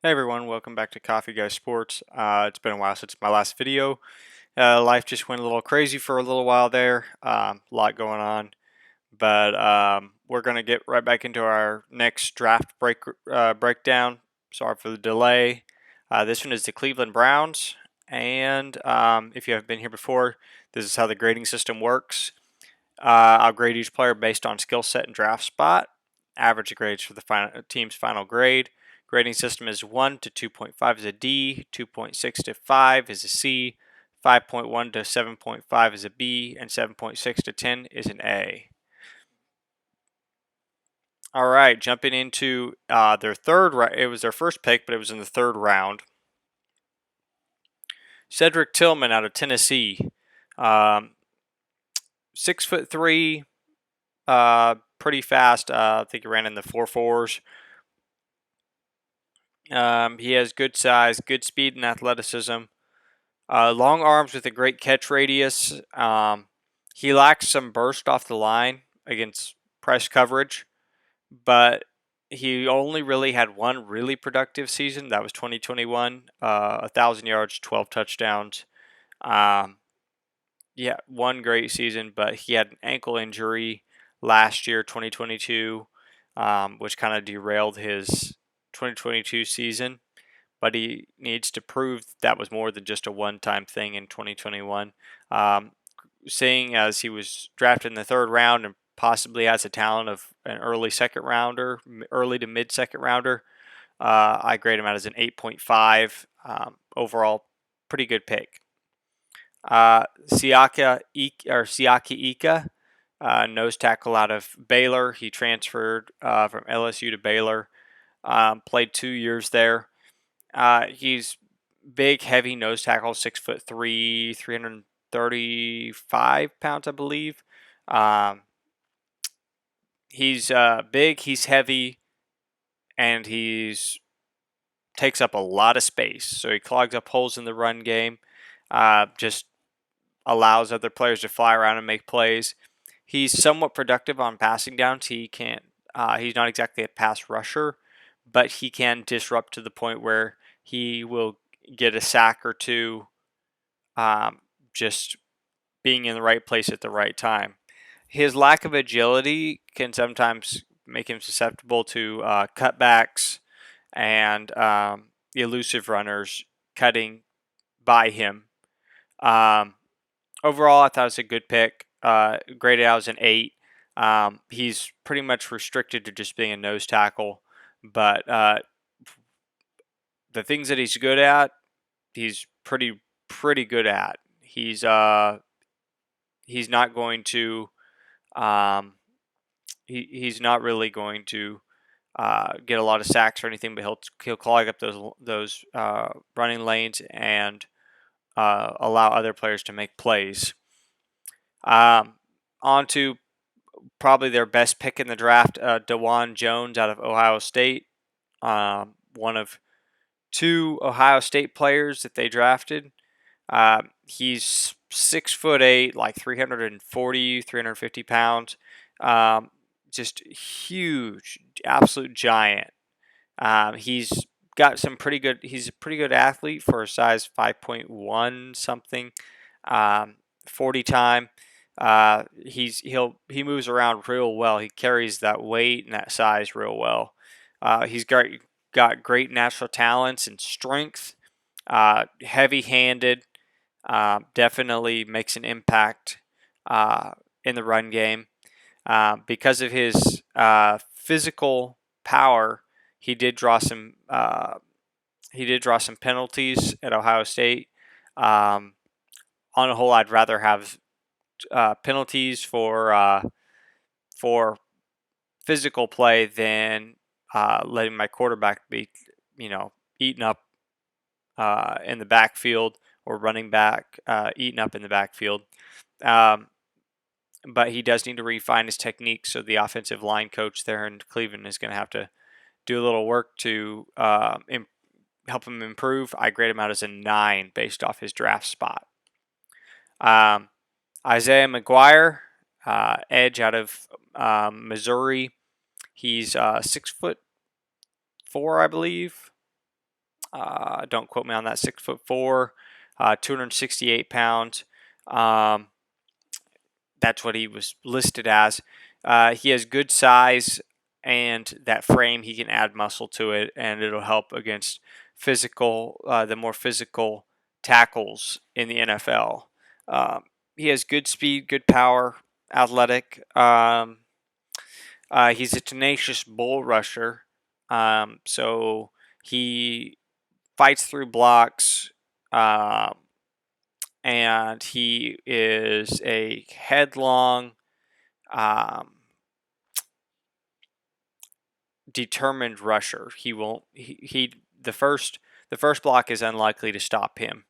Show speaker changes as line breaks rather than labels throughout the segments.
Hey everyone, welcome back to Coffee Guy Sports. It's been a while since my last video. Life just went a little crazy for a little while there. A lot going on, but we're gonna get right back into our next draft breakdown. Sorry for the delay. This one is the Cleveland Browns, and if you haven't been here before, this is how the grading system works. I'll grade each player based on skill set and draft spot. Average grades for the team's final grade. Grading system is 1 to 2.5 is a D, 2.6 to 5 is a C, 5.1 to 7.5 is a B, and 7.6 to 10 is an A. All right, jumping into their third round. It was their first pick, but it was in the third round. Cedric Tillman out of Tennessee. 6'3", pretty fast. I think he ran in the 4.4s. He has good size, good speed and athleticism. Long arms with a great catch radius. He lacks some burst off the line against press coverage, but he only really had one really productive season. That was 2021. 1,000 yards, 12 touchdowns. Yeah, one great season, but he had an ankle injury last year, 2022, which kind of derailed his 2022 season. But he needs to prove that was more than just a one-time thing in 2021. Seeing as he was drafted in the third round and possibly has the talent of an early second rounder, early to mid second rounder, I grade him out as an 8.5. Overall, pretty good pick. Siaki Ika, nose tackle out of Baylor. He transferred from LSU to Baylor. Played 2 years there. He's big, heavy nose tackle, 6'3", 335 pounds, I believe. He's big, he's heavy, and he's takes up a lot of space. So he clogs up holes in the run game. Just allows other players to fly around and make plays. He's somewhat productive on passing downs. He can't. He's not exactly a pass rusher, but he can disrupt to the point where he will get a sack or two, just being in the right place at the right time. His lack of agility can sometimes make him susceptible to cutbacks and elusive runners cutting by him. Overall, I thought it was a good pick. Graded out as an 8. He's pretty much restricted to just being a nose tackle, but the things that he's good at, he's pretty good at. He's not going to he's not really going to get a lot of sacks or anything, but he'll clog up those running lanes and allow other players to make plays. On to probably their best pick in the draft, Dewan Jones out of Ohio State. One of 2 Ohio State players that they drafted. He's 6'8", like 340, 350 pounds. Just huge, absolute giant. He's got some pretty good. He's a pretty good athlete for a size 5.1 something. 40 time. He moves around real well. He carries that weight and that size real well. He's got great natural talents and strength. Heavy-handed. Definitely makes an impact in the run game. Because of his physical power, he did draw some penalties at Ohio State. On a whole, I'd rather have penalties for physical play than letting my quarterback be, eaten up in the backfield, or running back eaten up in the backfield. But he does need to refine his technique, so the offensive line coach there in Cleveland is going to have to do a little work to help him improve. I grade him out as a 9 based off his draft spot. Isaiah McGuire, edge out of Missouri. He's 6'4", I believe. Don't quote me on that. 6'4", 268 pounds. That's what he was listed as. He has good size and that frame. He can add muscle to it, and it'll help against the more physical tackles in the NFL. He has good speed, good power, athletic. He's a tenacious bull rusher. So he fights through blocks. And he is a headlong, determined rusher. He won't. The first block is unlikely to stop him,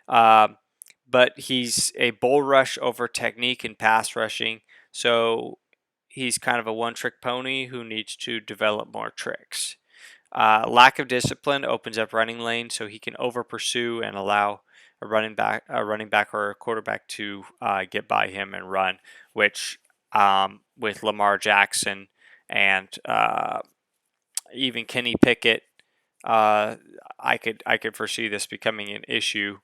but he's a bull rush over technique and pass rushing. So he's kind of a one-trick pony who needs to develop more tricks. Lack of discipline opens up running lanes, so he can over pursue and allow a running back or a quarterback to get by him and run, which with Lamar Jackson and even Kenny Pickett, I could foresee this becoming an issue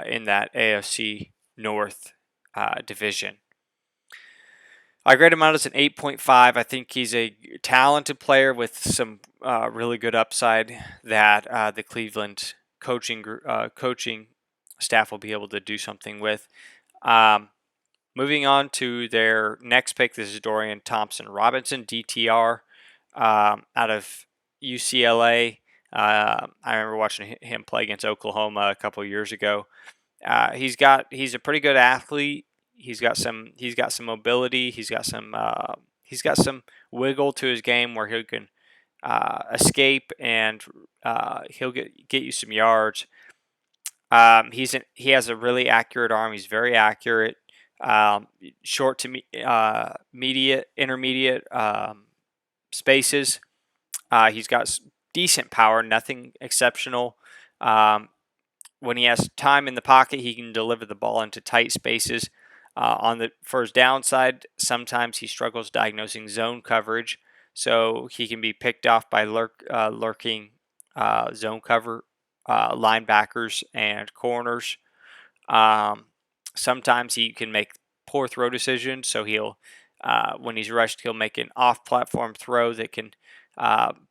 in that AFC North division. I grade him out as an 8.5. I think he's a talented player with some really good upside that the Cleveland coaching staff will be able to do something with. Moving on to their next pick, this is Dorian Thompson-Robinson, DTR, out of UCLA. I remember watching him play against Oklahoma a couple years ago. He's a pretty good athlete. He's got some mobility. He's got some wiggle to his game where he can escape and he'll get you some yards. He has a really accurate arm. He's very accurate. Short to intermediate spaces. He's got decent power, nothing exceptional. When he has time in the pocket, he can deliver the ball into tight spaces. For his downside, sometimes he struggles diagnosing zone coverage, so he can be picked off by lurking zone cover linebackers and corners. Sometimes he can make poor throw decisions, so when he's rushed, he'll make an off-platform throw that can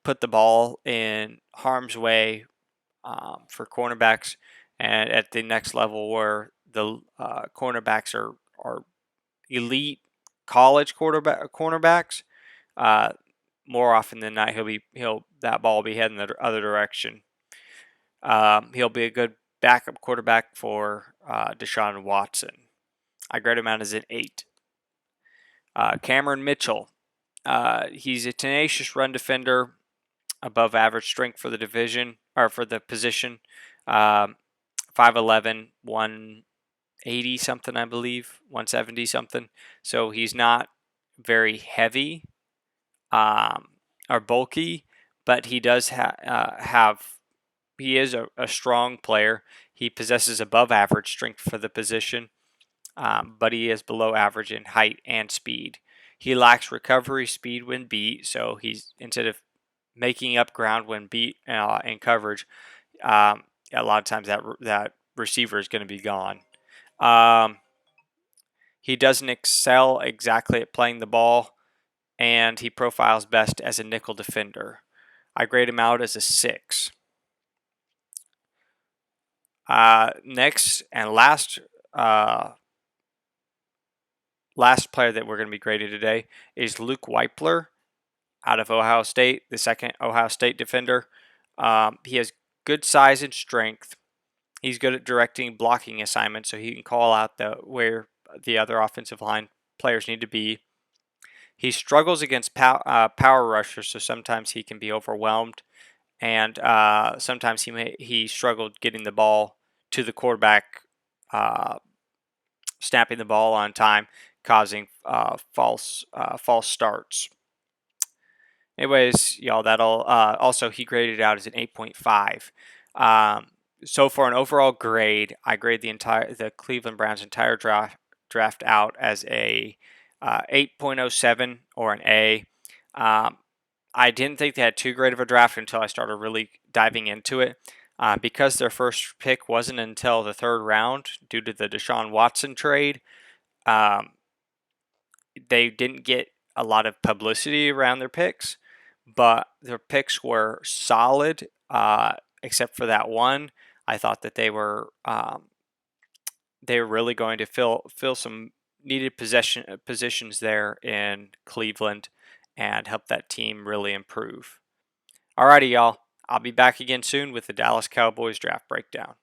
put the ball in harm's way for cornerbacks, and at the next level where the cornerbacks are elite college cornerbacks, more often than not that ball will be heading the other direction. He'll be a good backup quarterback for Deshaun Watson. I grade him out as an 8. Cameron Mitchell. He's a tenacious run defender, above average strength for the division or for the position. 5'11", 180 something, I believe, 170 something. So he's not very heavy or bulky, but he does he is a strong player. He possesses above average strength for the position, but he is below average in height and speed. He lacks recovery speed when beat, so instead of making up ground when beat in coverage, a lot of times that receiver is going to be gone. He doesn't excel exactly at playing the ball, and he profiles best as a nickel defender. I grade him out as a 6. Next and last player that we're going to be grading today is Luke Wypler out of Ohio State, the second Ohio State defender. He has good size and strength. He's good at directing blocking assignments, so he can call out where the other offensive line players need to be. He struggles against power rushers, so sometimes he can be overwhelmed, and sometimes he struggled getting the ball to the quarterback, snapping the ball on time, causing false starts. Anyways, y'all, also he graded out as an 8.5. So for an overall grade, I grade the Cleveland Browns entire draft out as a 8.07 or an A. I didn't think they had too great of a draft until I started really diving into it. Because their first pick wasn't until the third round due to the Deshaun Watson trade, um, they didn't get a lot of publicity around their picks, but their picks were solid, except for that one. I thought that they were really going to fill some needed positions there in Cleveland and help that team really improve. Alrighty, y'all. I'll be back again soon with the Dallas Cowboys draft breakdown.